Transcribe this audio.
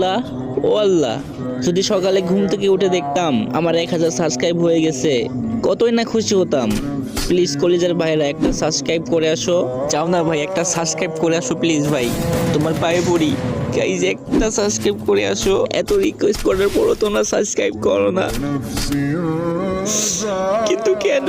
আল্লাহ, ও আল্লাহ, যদি সকালে ঘুম থেকে উঠে দেখতাম আমার 1000 সাবস্ক্রাইব হয়ে গেছে, কতই না খুশি হতাম। প্লিজ কলিজার ভাইরা একটা সাবস্ক্রাইব করে আসো। যাও না ভাই, একটা সাবস্ক্রাইব করে আসো প্লিজ ভাই, তোমার পায়ে পড়ি। গাইজ একটা সাবস্ক্রাইব করে আসো, এত রিকোয়েস্ট করার পরও তোমরা সাবস্ক্রাইব করো না, কিন্তু কেন?